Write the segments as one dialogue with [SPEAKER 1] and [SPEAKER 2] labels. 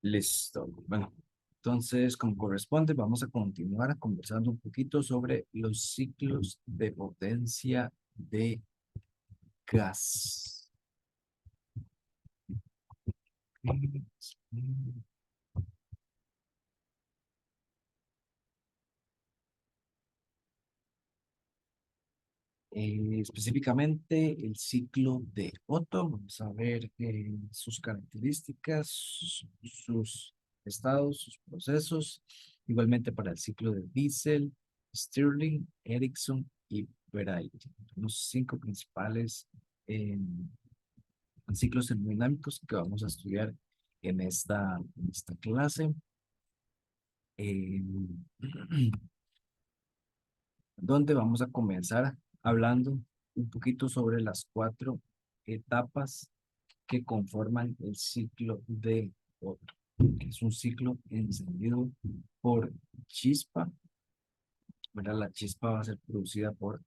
[SPEAKER 1] Listo. Bueno, entonces, como corresponde, vamos a continuar conversando un poquito sobre los ciclos de potencia de gas. Específicamente el ciclo de Otto. Vamos a ver sus características, sus estados, sus procesos. Igualmente para el ciclo de Diesel, Stirling, Ericsson y Variety. Los cinco principales eh, ciclos termodinámicos que vamos a estudiar en esta clase. Eh, donde vamos a comenzar hablando un poquito sobre las cuatro etapas que conforman el ciclo de Otto, que es un ciclo encendido por chispa, ¿verdad? La chispa va a ser producida por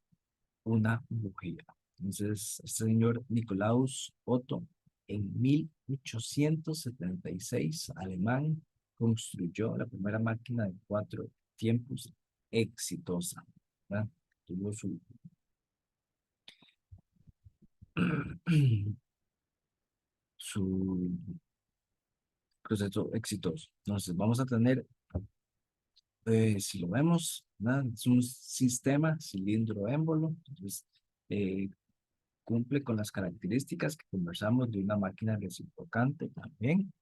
[SPEAKER 1] una bujía. Entonces, este señor Nicolaus Otto, en 1876, alemán, construyó la primera máquina de cuatro tiempos exitosa, ¿verdad? Tuvo su su proceso exitoso. Entonces, vamos a tener, si lo vemos, ¿verdad? Es un sistema cilindro-émbolo. Entonces, eh, cumple con las características que conversamos de una máquina reciprocante también.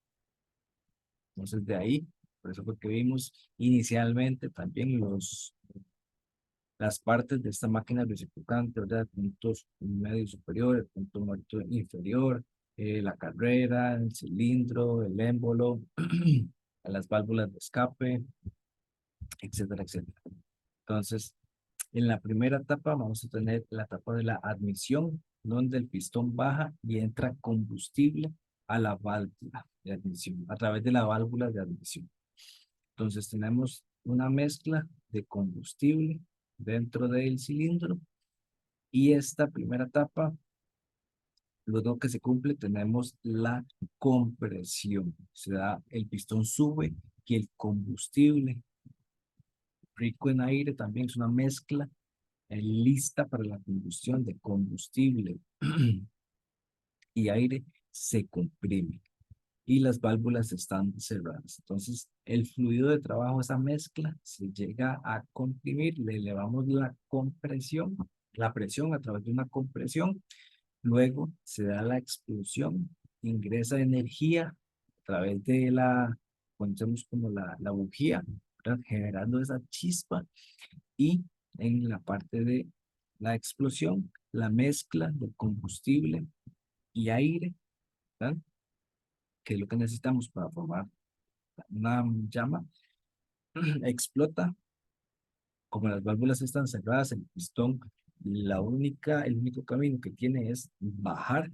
[SPEAKER 1] Entonces, de ahí, por eso fue que vimos inicialmente también las partes de esta máquina reciprocante, ¿verdad? Puntos medio superior, el punto muerto inferior, la carrera, el cilindro, el émbolo, las válvulas de escape, etcétera, etcétera. Entonces, en la primera etapa vamos a tener la etapa de la admisión, donde el pistón baja y entra combustible a la válvula de admisión, a través de la válvula de admisión. Entonces tenemos una mezcla de combustible dentro del cilindro y esta primera etapa, luego que se cumple, tenemos la compresión. Se da, el pistón sube y el combustible rico en aire también es una mezcla lista para la combustión de combustible y aire se comprime y las válvulas están cerradas. Entonces, el fluido de trabajo, esa mezcla, se llega a comprimir, le elevamos la compresión, la presión a través de una compresión, luego se da la explosión, ingresa energía a través de la, conocemos como la bujía, ¿verdad? Generando esa chispa y en la parte de la explosión, la mezcla de combustible y aire, ¿verdad? Que es lo que necesitamos para formar una llama, explota. Como las válvulas están cerradas, el pistón, el único camino que tiene es bajar.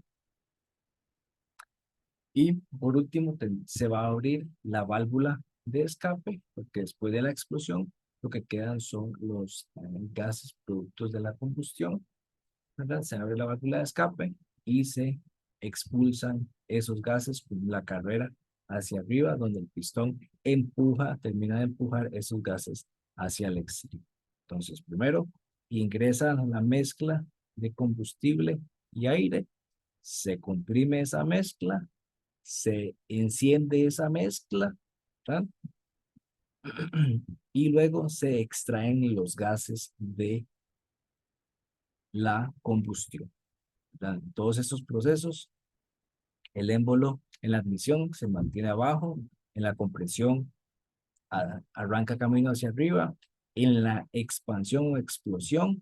[SPEAKER 1] Y por último, se va a abrir la válvula de escape, porque después de la explosión, lo que quedan son los gases productos de la combustión, ¿verdad? Se abre la válvula de escape y se expulsan esos gases por la carrera hacia arriba, donde el pistón empuja, termina de empujar esos gases hacia el exterior. Entonces, primero ingresa la mezcla de combustible y aire, se comprime esa mezcla, se enciende esa mezcla, ¿verdad? Y luego se extraen los gases de la combustión, ¿verdad? Todos estos procesos, el émbolo en la admisión se mantiene abajo, en la compresión arranca camino hacia arriba, en la expansión o explosión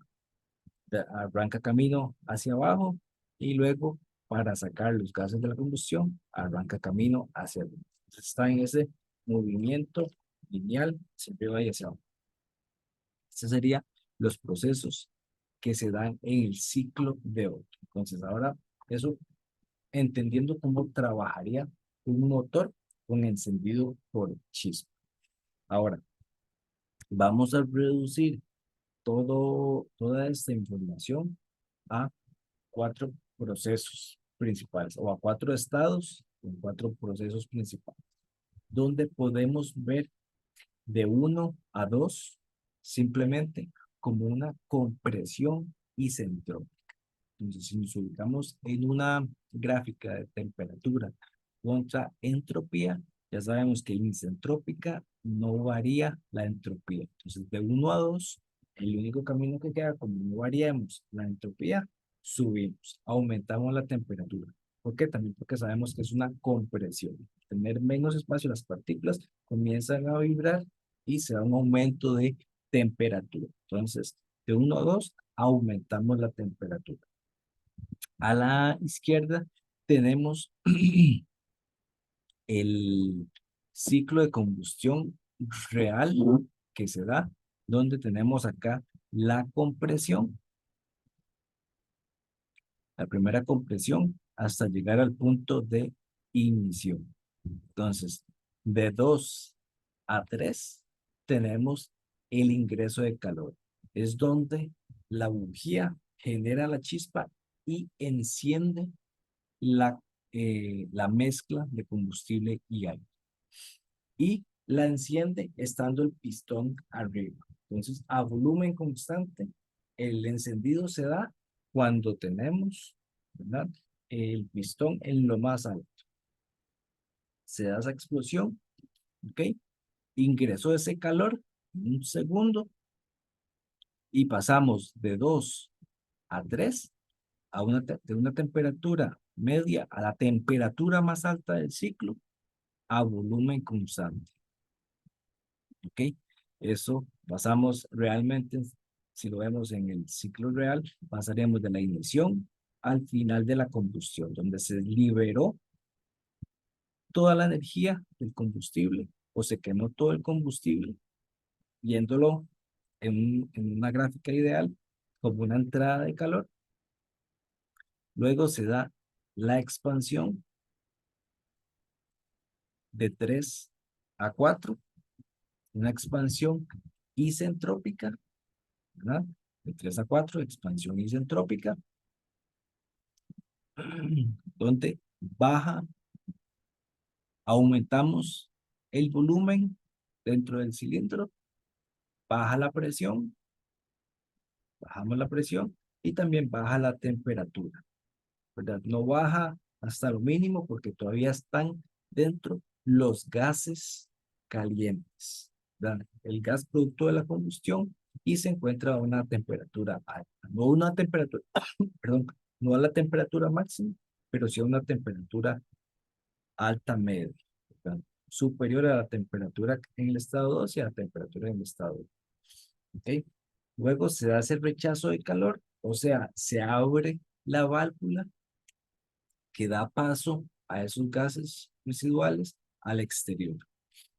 [SPEAKER 1] arranca camino hacia abajo y luego para sacar los gases de la combustión arranca camino hacia arriba. Entonces, está en ese movimiento lineal hacia arriba y hacia abajo. Estos serían los procesos que se dan en el ciclo de Otto. Entonces, ahora eso entendiendo cómo trabajaría un motor con encendido por chispa. Ahora, vamos a reducir toda esta información a cuatro procesos principales o a cuatro estados con cuatro procesos principales. donde podemos ver de 1 a 2 simplemente como una compresión isentrópica. Entonces, si nos ubicamos en una gráfica de temperatura contra entropía, ya sabemos que en isentrópica no varía la entropía. Entonces, de 1 a 2, el único camino que queda, como no variemos la entropía, subimos, aumentamos la temperatura. ¿Por qué? También porque sabemos que es una compresión. Tener menos espacio, las partículas comienzan a vibrar y se da un aumento de temperatura. Entonces, de 1 a 2, aumentamos la temperatura. A la izquierda tenemos el ciclo de combustión real que se da, donde tenemos acá la compresión, la primera compresión, hasta llegar al punto de ignición. Entonces, de 2 a 3 tenemos el ingreso de calor. Es donde la bujía genera la chispa y enciende la mezcla de combustible y aire. Y la enciende estando el pistón arriba. Entonces, a volumen constante, el encendido se da cuando tenemos, ¿verdad?, el pistón en lo más alto. Se da esa explosión, ¿ok? Ingresó ese calor en un segundo y pasamos de 2 a 3 de una temperatura media a la temperatura más alta del ciclo a volumen constante. ¿Ok? Eso pasamos realmente, si lo vemos en el ciclo real, pasaremos de la ignición al final de la combustión, donde se liberó toda la energía del combustible o se quemó todo el combustible, viéndolo en una gráfica ideal como una entrada de calor. Luego se da la expansión de 3 a 4, una expansión isentrópica, ¿verdad? De 3 a 4, expansión isentrópica, donde baja, aumentamos el volumen dentro del cilindro, baja la presión, bajamos la presión y también baja la temperatura, ¿verdad? No baja hasta lo mínimo porque todavía están dentro los gases calientes, ¿verdad? El gas producto de la combustión y se encuentra a una temperatura alta, no una temperatura, perdón, no a la temperatura máxima, pero sí a una temperatura alta media, ¿verdad? Superior a la temperatura en el estado 2 y a la temperatura en el estado 1. ¿Ok? Luego se hace el rechazo de calor, o sea, se abre la válvula que da paso a esos gases residuales al exterior,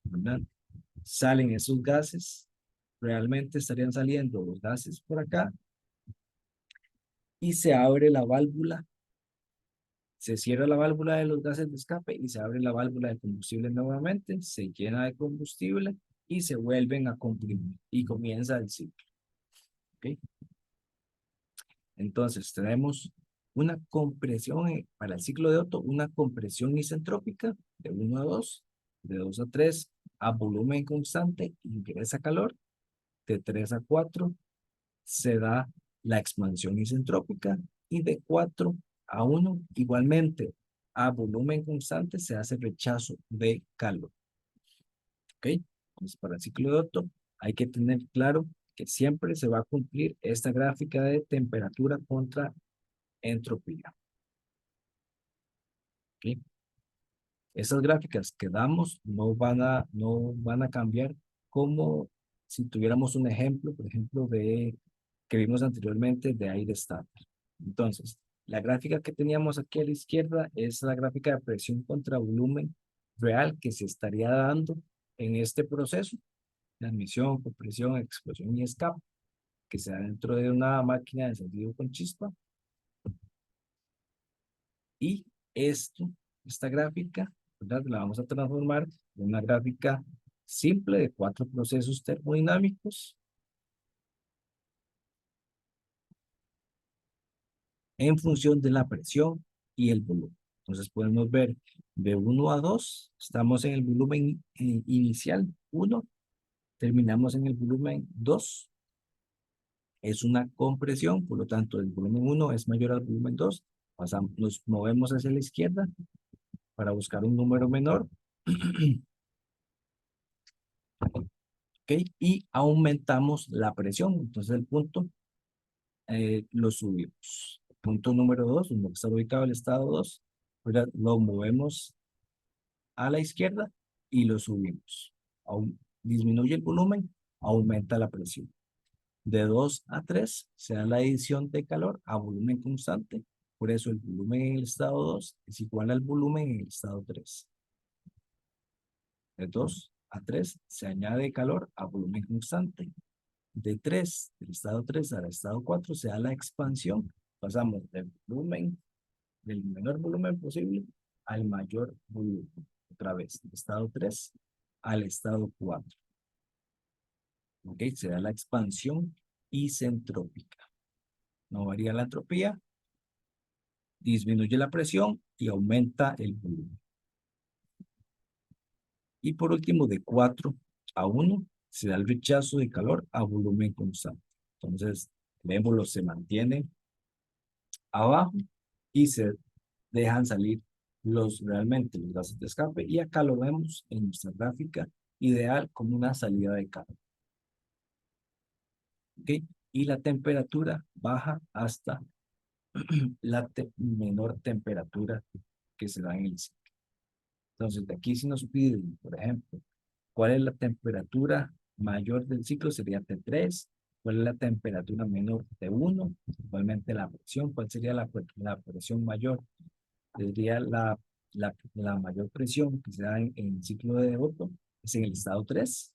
[SPEAKER 1] ¿verdad? Salen esos gases, realmente estarían saliendo los gases por acá y se abre la válvula, se cierra la válvula de los gases de escape y se abre la válvula de combustible nuevamente, se llena de combustible y se vuelven a comprimir y comienza el ciclo. ¿Ok? Entonces tenemos una compresión para el ciclo de Otto, una compresión isentrópica de 1 a 2, de 2 a 3 a volumen constante, ingresa calor, de 3 a 4 se da la expansión isentrópica y de 4 a 1 igualmente a volumen constante se hace rechazo de calor. ¿Ok? Entonces para el ciclo de Otto hay que tener claro que siempre se va a cumplir esta gráfica de temperatura contra entropía. ¿Ok? Esas gráficas que damos no van a cambiar como si tuviéramos un ejemplo, por ejemplo, que vimos anteriormente de aire estándar. Entonces, la gráfica que teníamos aquí a la izquierda es la gráfica de presión contra volumen real que se estaría dando en este proceso de admisión, compresión, explosión y escape, que se da dentro de una máquina de encendido con chispa. Y esta gráfica, ¿verdad?, la vamos a transformar en una gráfica simple de 4 procesos termodinámicos en función de la presión y el volumen. Entonces podemos ver de 1 a 2, estamos en el volumen inicial 1, terminamos en el volumen 2, es una compresión, por lo tanto el volumen 1 es mayor al volumen 2, nos movemos hacia la izquierda para buscar un número menor, ¿ok? Y aumentamos la presión, entonces el punto lo subimos. Punto número 2, donde está ubicado el estado 2, ¿verdad? Lo movemos a la izquierda y lo subimos. Disminuye el volumen, aumenta la presión. De 2 a 3 se da la adición de calor a volumen constante. Por eso el volumen en el estado 2 es igual al volumen en el estado 3. De 2 a 3 se añade calor a volumen constante. De 3, del estado 3 al estado 4 se da la expansión. Pasamos del volumen, del menor volumen posible al mayor volumen. Otra vez, del estado 3 al estado 4. ¿Ok? Se da la expansión isentrópica. No varía la entropía, disminuye la presión y aumenta el volumen. Y por último, de 4 a 1 se da el rechazo de calor a volumen constante. Entonces, el émbolo se mantiene abajo y se dejan salir realmente los gases de escape. Y acá lo vemos en nuestra gráfica ideal como una salida de calor. ¿Ok? Y la temperatura baja hasta la menor temperatura que se da en el ciclo. Entonces, de aquí si nos piden, por ejemplo, ¿cuál es la temperatura mayor del ciclo? Sería T3. ¿Cuál es la temperatura menor? T1. Igualmente la presión. ¿Cuál sería la presión mayor? Sería la mayor presión que se da en el ciclo de Otto, es en el estado 3.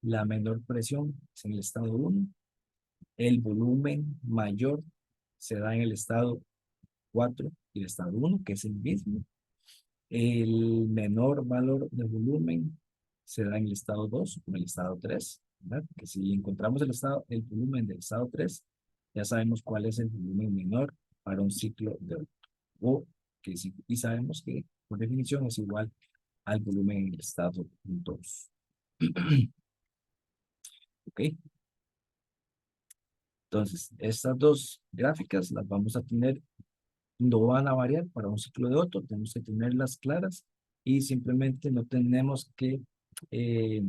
[SPEAKER 1] La menor presión es en el estado 1. El volumen mayor se da en el estado 4 y el estado 1, que es el mismo. El menor valor de volumen se da en el estado 2 o en el estado 3, ¿verdad? Que si encontramos el volumen del estado 3, ya sabemos cuál es el volumen menor para un ciclo de Otto. O que sí, y sabemos que por definición es igual al volumen en el estado 2. ¿Ok? Entonces, estas dos gráficas las vamos a tener, no van a variar para un ciclo de Otto, tenemos que tenerlas claras y simplemente no tenemos que eh,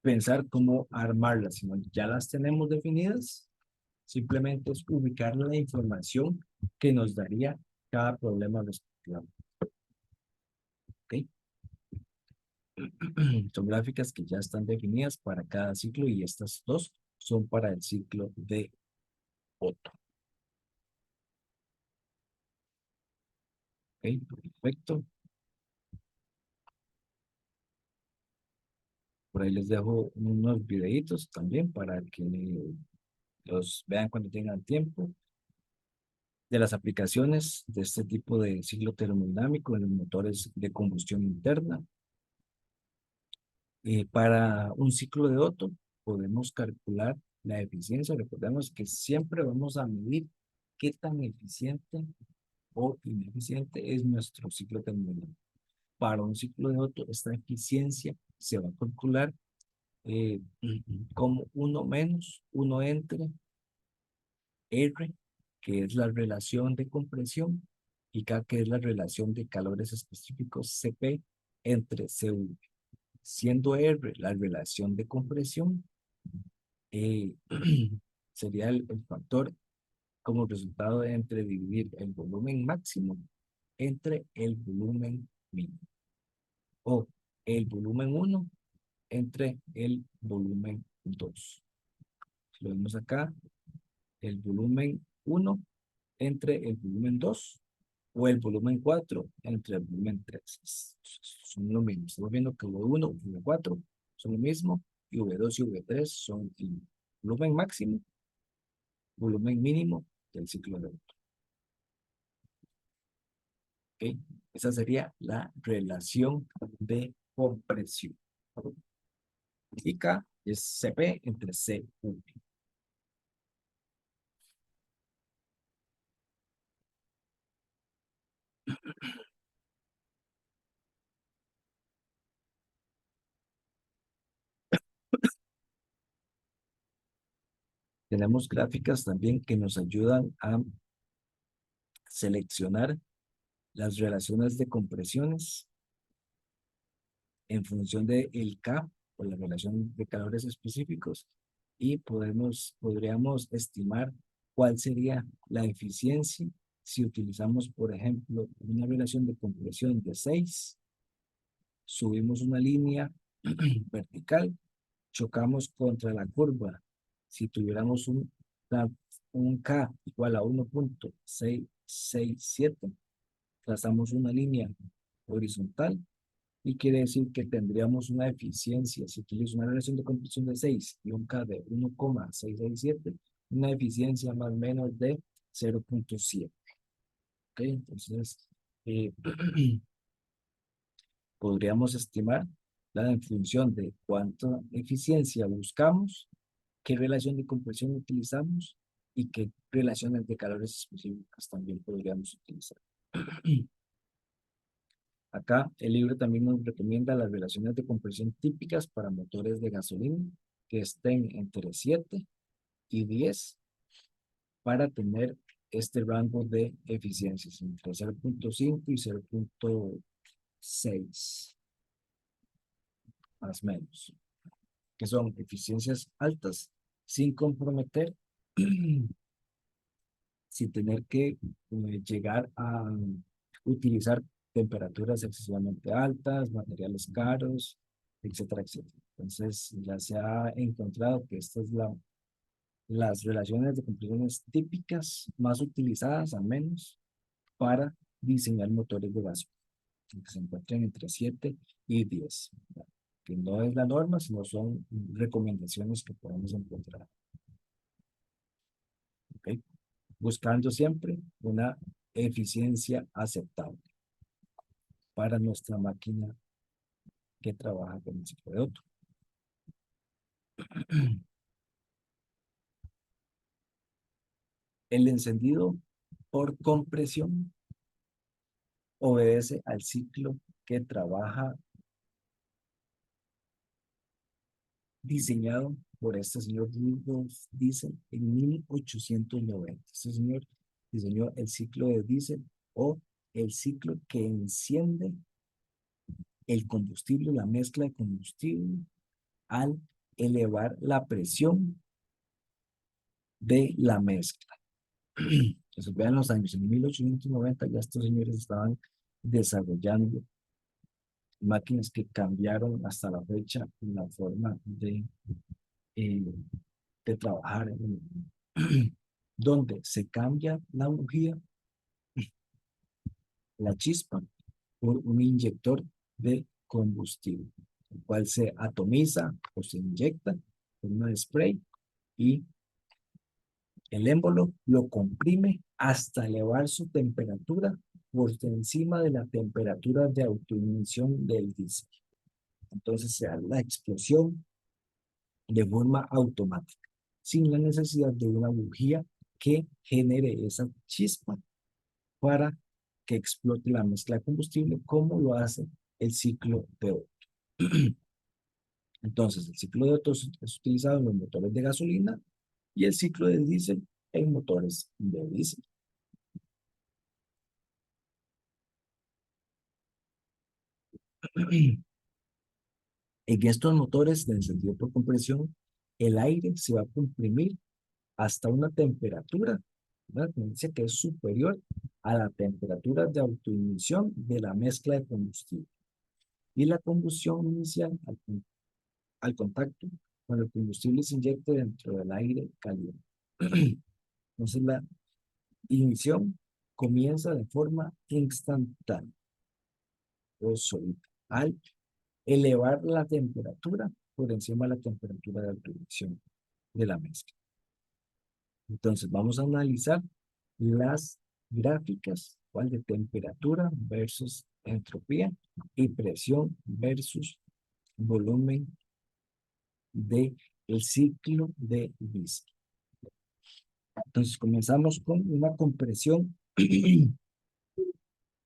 [SPEAKER 1] pensar cómo armarlas, sino ya las tenemos definidas, simplemente es ubicar la información que nos daría cada problema respectivo. ¿Ok? Son gráficas que ya están definidas para cada ciclo y estas dos son para el ciclo de Otto. ¿Ok? Perfecto. Por ahí les dejo unos videitos también para que los vean cuando tengan tiempo de las aplicaciones de este tipo de ciclo termodinámico en los motores de combustión interna. Para un ciclo de Otto podemos calcular la eficiencia. Recordemos que siempre vamos a medir qué tan eficiente o ineficiente es nuestro ciclo termodinámico. Para un ciclo de Otto, esta eficiencia se va a calcular eh, como 1 menos 1 entre R, que es la relación de compresión, y K, que es la relación de calores específicos Cp entre CV. Siendo R la relación de compresión, eh, sería el factor como resultado entre dividir el volumen máximo entre el volumen mínimo, o el volumen 1 entre el volumen 2. Si lo vemos acá, el volumen 1 entre el volumen 2 o el volumen 4 entre el volumen 3. Son lo mismo. Estamos viendo que V1 y V4 son lo mismo y V2 y V3 son el volumen máximo, volumen mínimo del ciclo de Otto. ¿Ok? Esa sería la relación de compresión. Y K es Cp entre Cu. Tenemos gráficas también que nos ayudan a seleccionar las relaciones de compresiones en función de el K o la relación de calores específicos y podríamos estimar cuál sería la eficiencia si utilizamos, por ejemplo, una relación de compresión de 6, subimos una línea vertical, chocamos contra la curva. Si tuviéramos un K igual a 1.667, trazamos una línea horizontal y quiere decir que tendríamos una eficiencia, si utilizo una relación de compresión de 6 y un K de 1,667, una eficiencia más o menos de 0.7. ¿Ok? Entonces, eh, podríamos estimar en función de cuánta eficiencia buscamos, qué relación de compresión utilizamos y qué relaciones de calores específicas también podríamos utilizar. Acá el libro también nos recomienda las relaciones de compresión típicas para motores de gasolina que estén entre 7 y 10 para tener este rango de eficiencias entre 0.5 y 0.6 más o menos, que son eficiencias altas sin comprometer, sin tener que llegar a utilizar temperaturas excesivamente altas, materiales caros, etcétera, etcétera. Entonces ya se ha encontrado que estas es las relaciones de compresiones típicas más utilizadas, al menos, para diseñar motores de gasolina, que se encuentran entre 7 y 10, ¿verdad? Que no es la norma, sino son recomendaciones que podemos encontrar. ¿Ok? Buscando siempre una eficiencia aceptable para nuestra máquina que trabaja con el ciclo de Otto. El encendido por compresión obedece al ciclo que trabaja diseñado por este señor Rudolf Diesel en 1890. Este señor diseñó el ciclo de Diesel o el ciclo que enciende el combustible, la mezcla de combustible, al elevar la presión de la mezcla. Entonces, vean los años, en 1890 ya estos señores estaban desarrollando máquinas que cambiaron hasta la fecha la forma eh, de trabajar, donde se cambia la bujía, la chispa, por un inyector de combustible, el cual se atomiza o se inyecta con un spray y el émbolo lo comprime hasta elevar su temperatura por encima de la temperatura de autoignición del diésel. Entonces se da la explosión de forma automática, sin la necesidad de una bujía que genere esa chispa para que explote la mezcla de combustible, como lo hace el ciclo de Otto. Entonces, el ciclo de Otto es utilizado en los motores de gasolina y el ciclo de diésel en motores de diésel. En estos motores de encendido por compresión, el aire se va a comprimir hasta una temperatura, una tendencia que es superior a la temperatura de autoignición de la mezcla de combustible. Y la combustión inicial al contacto con el combustible se inyecta dentro del aire caliente. Entonces la ignición comienza de forma instantánea o sólida al elevar la temperatura por encima de la temperatura de autoignición de la mezcla. Entonces vamos a analizar las gráficas, ¿cuál? De temperatura versus entropía y presión versus volumen de el ciclo de Diésel. Entonces comenzamos con una compresión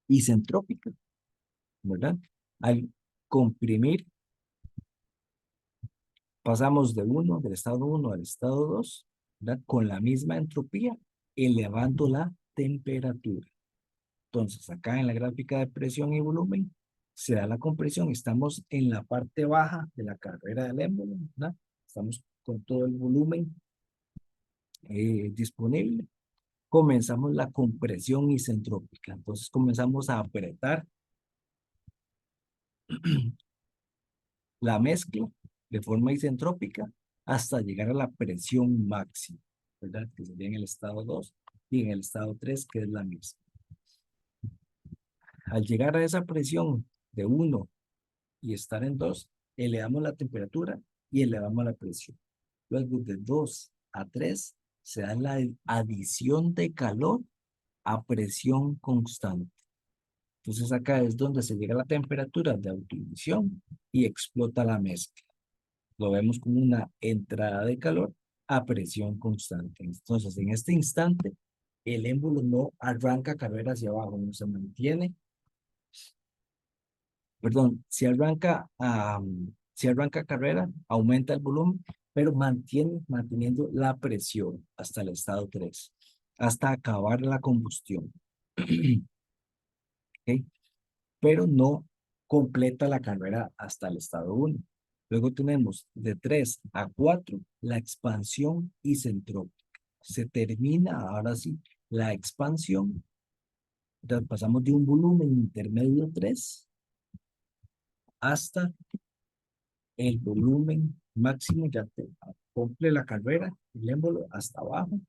[SPEAKER 1] isentrópica, ¿verdad? Al comprimir, pasamos del estado 1 al estado 2 ¿verdad? Con la misma entropía, elevando la temperatura. Entonces, acá en la gráfica de presión y volumen, se da la compresión. Estamos en la parte baja de la carrera del émbolo, ¿verdad? Estamos con todo el volumen disponible. Comenzamos la compresión isentrópica. Entonces, comenzamos a apretar la mezcla de forma isentrópica hasta llegar a la presión máxima, ¿verdad? Que sería en el estado 2 y en el estado 3, que es la misma. Al llegar a esa presión de 1 y estar en 2, elevamos la temperatura y elevamos la presión. Luego de 2 a 3 se da la adición de calor a presión constante. Entonces acá es donde se llega a la temperatura de autoignición y explota la mezcla. Lo vemos como una entrada de calor a presión constante. Entonces en este instante el émbolo no arranca carrera hacia abajo, no se mantiene. Perdón, si arranca carrera, aumenta el volumen, pero manteniendo la presión hasta el estado 3, hasta acabar la combustión. ¿Ok? Pero no completa la carrera hasta el estado 1. Luego tenemos de 3 a 4 la expansión isentrópica. Se termina ahora sí la expansión. Entonces pasamos de un volumen intermedio 3 hasta el volumen máximo, ya te cumple la carrera, el émbolo hasta abajo.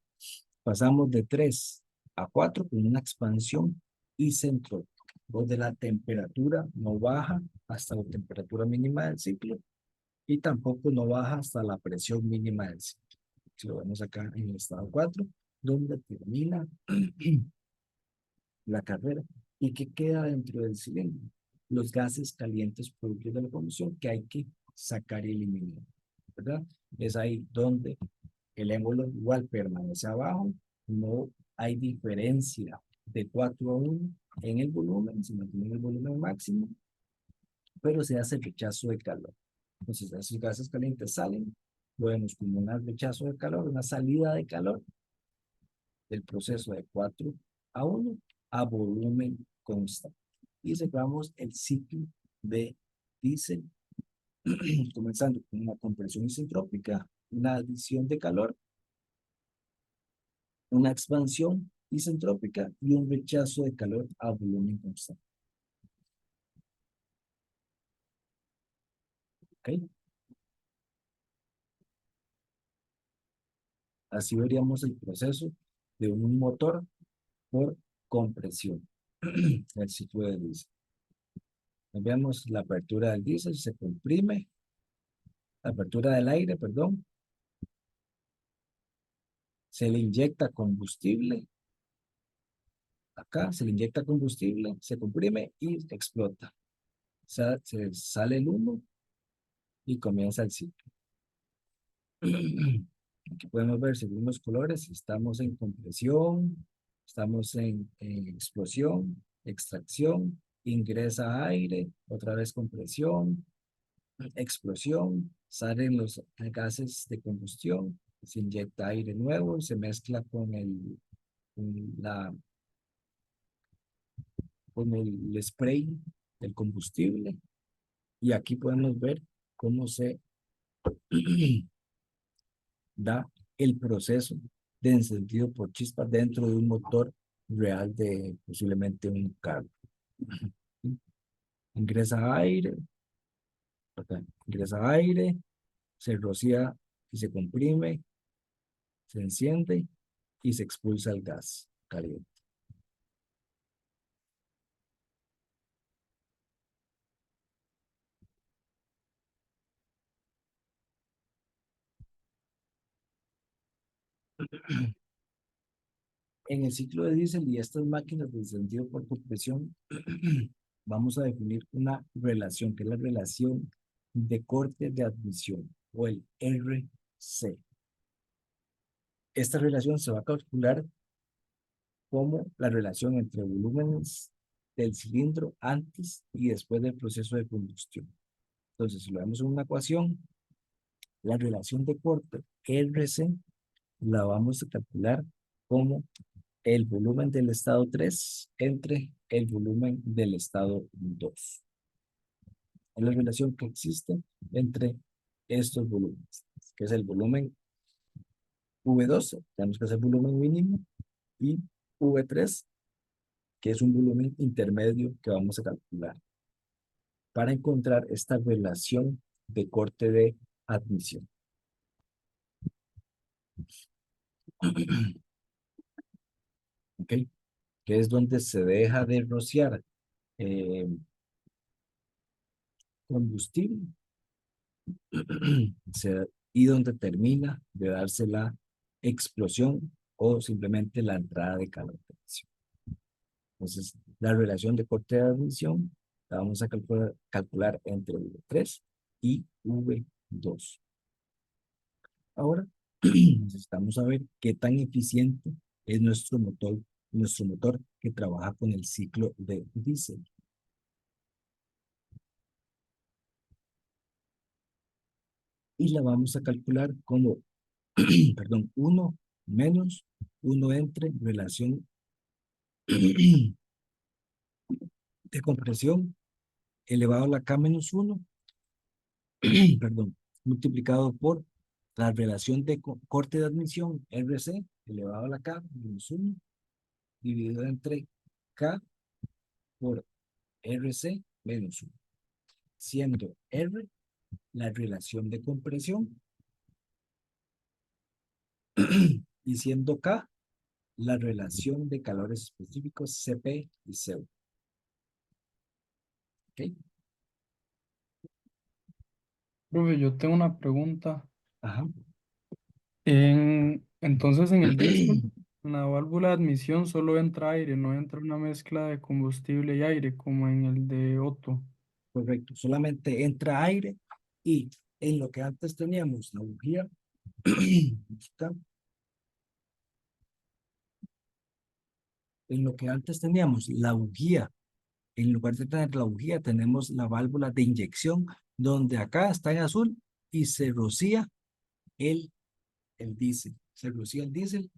[SPEAKER 1] Pasamos de 3 a 4 con una expansión isentrópica, donde la temperatura no baja hasta la temperatura mínima del ciclo y tampoco no baja hasta la presión mínima del ciclo. Si lo vemos acá en el estado 4, donde termina la carrera. ¿Y qué queda dentro del cilindro? Los gases calientes propios de la combustión que hay que sacar y eliminar, ¿verdad? Es ahí donde el émbolo igual permanece abajo, no hay diferencia de 4 a 1 en el volumen, se mantiene el volumen máximo, pero se hace rechazo de calor. Entonces, esos gases calientes salen, lo vemos como un rechazo de calor, una salida de calor del proceso de 4 a 1 a volumen constante. Y cerramos el ciclo de diésel, comenzando con una compresión isentrópica, una adición de calor, una expansión isentrópica y un rechazo de calor a volumen constante. ¿Ok? Así veríamos el proceso de un motor por compresión. El ciclo de diésel. Veamos la apertura del diésel, se comprime, la apertura del aire, perdón, se le inyecta combustible, acá se le inyecta combustible, se comprime y explota. Se sale el humo y comienza el ciclo. Aquí podemos ver según los colores, estamos en compresión, estamos en explosión, extracción, ingresa aire, otra vez compresión, explosión, salen los gases de combustión, se inyecta aire nuevo, se mezcla con la, con el spray del combustible y aquí podemos ver cómo se da el proceso de encendido por chispas dentro de un motor real de posiblemente un carro. Ingresa aire, ingresa aire, se rocía y se comprime, se enciende y se expulsa el gas caliente. En el ciclo de diésel y estas máquinas de encendido por compresión, vamos a definir una relación, que es la relación de corte de admisión, o el RC. Esta relación se va a calcular como la relación entre volúmenes del cilindro antes y después del proceso de combustión. Entonces, si lo vemos en una ecuación, la relación de corte RC la vamos a calcular como el volumen del estado 3 entre el volumen del estado 2. Es la relación que existe entre estos volúmenes, que es el volumen V2, tenemos que hacer volumen mínimo, y V3, que es un volumen intermedio que vamos a calcular para encontrar esta relación de corte de admisión. ¿Ok? Que es donde se deja de rociar eh, combustible y donde termina de darse la explosión o simplemente la entrada de calor de admisión. Entonces, la relación de corte de admisión la vamos a calcular entre V3 y V2. Ahora, necesitamos saber qué tan eficiente es nuestro motor que trabaja con el ciclo de diésel. Y la vamos a calcular como, perdón, 1 menos 1 entre relación de compresión elevado a la K menos 1, perdón, multiplicado por la relación de corte de admisión RC elevado a la K menos 1, dividido entre K por RC menos 1, siendo R la relación de compresión y siendo K la relación de calores específicos CP y CO. ¿Ok?
[SPEAKER 2] Profe, yo tengo una pregunta.
[SPEAKER 1] Ajá.
[SPEAKER 2] Entonces, en el diésel, en la válvula de admisión solo entra aire, no entra una mezcla de combustible y aire, como en el de Otto.
[SPEAKER 1] Correcto. Solamente entra aire y en lo que antes teníamos la bujía, en lo que antes teníamos la bujía, en lugar de tener la bujía, tenemos la válvula de inyección, donde acá está en azul y se rocía el, el diésel. Se rocía el diésel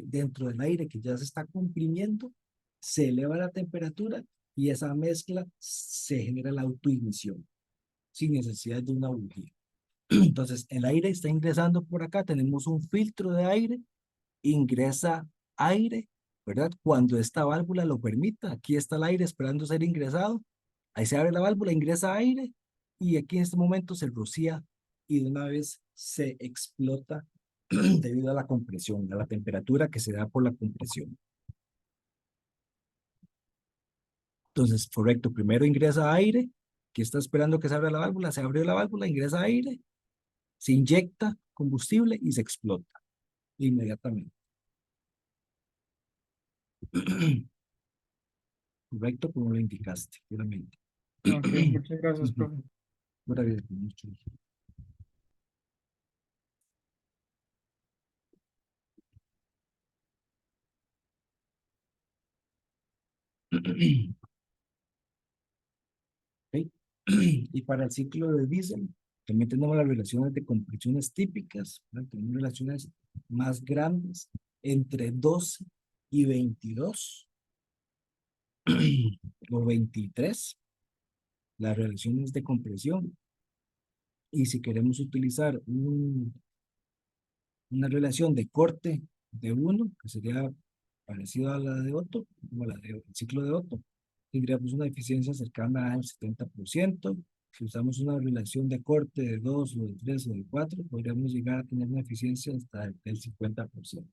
[SPEAKER 1] dentro del aire que ya se está comprimiendo, se eleva la temperatura y esa mezcla se genera la autoignición sin necesidad de una bujía. Entonces, el aire está ingresando por acá, tenemos un filtro de aire, ingresa aire, ¿verdad? Cuando esta válvula lo permita, aquí está el aire esperando ser ingresado, ahí se abre la válvula, ingresa aire y aquí en este momento se rocía y de una vez se explota debido a la compresión, a la temperatura que se da por la compresión. Entonces, correcto, primero ingresa aire, que está esperando que se abra la válvula, se abrió la válvula, ingresa aire, se inyecta combustible y se explota inmediatamente. Correcto, como lo indicaste, claramente.
[SPEAKER 2] Ok, muchas gracias, profe.
[SPEAKER 1] Maravilloso, mucho. ¿Ok? Y para el ciclo de diésel, también tenemos las relaciones de compresiones típicas, ¿verdad? Tenemos relaciones más grandes, entre 12 y 22 o 23, las relaciones de compresión. Y si queremos utilizar una relación de corte de 1, que sería parecido a la de Otto, como la del ciclo de Otto, tendríamos una eficiencia cercana al 70%. Si usamos una relación de corte de 2 o de 3 o de 4, podríamos llegar a tener una eficiencia hasta del 50%.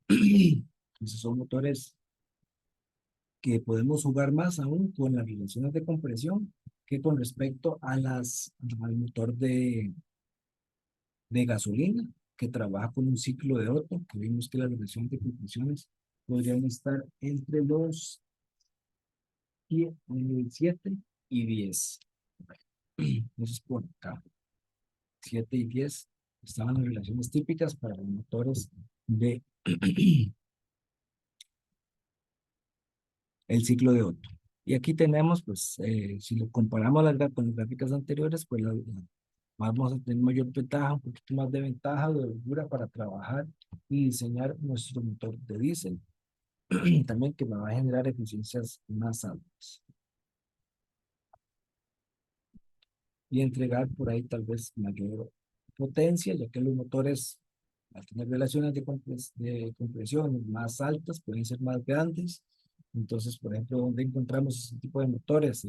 [SPEAKER 1] Entonces son motores que podemos jugar más aún con las relaciones de compresión que con respecto a al motor de gasolina que trabaja con un ciclo de Otto, que vimos que las relaciones de compresiones podrían estar entre los 7 y 10. Entonces, por acá, 7 y 10 estaban las relaciones típicas para los motores de el ciclo de Otto. Y aquí tenemos, pues, si lo comparamos con las gráficas anteriores, pues vamos a tener mayor ventaja, un poquito más de ventaja de holgura para trabajar y diseñar nuestro motor de diésel, también que me va a generar eficiencias más altas y entregar por ahí tal vez mayor potencia, ya que los motores, al tener relaciones de compresión más altas, pueden ser más grandes. Entonces, por ejemplo, donde encontramos ese tipo de motores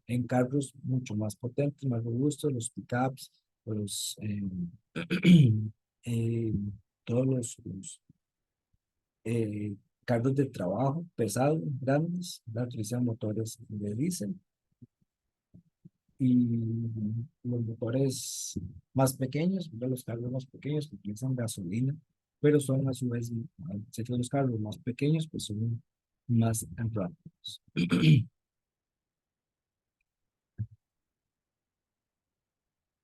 [SPEAKER 1] en carros mucho más potentes, más robustos, los pickups, los, eh, todos los carros de trabajo pesados, grandes, ¿verdad? Utilizan motores de diésel y los motores más pequeños, ¿verdad? Los carros más pequeños que utilizan gasolina, pero son a su vez, al ser que los carros más pequeños, pues son más rápidos.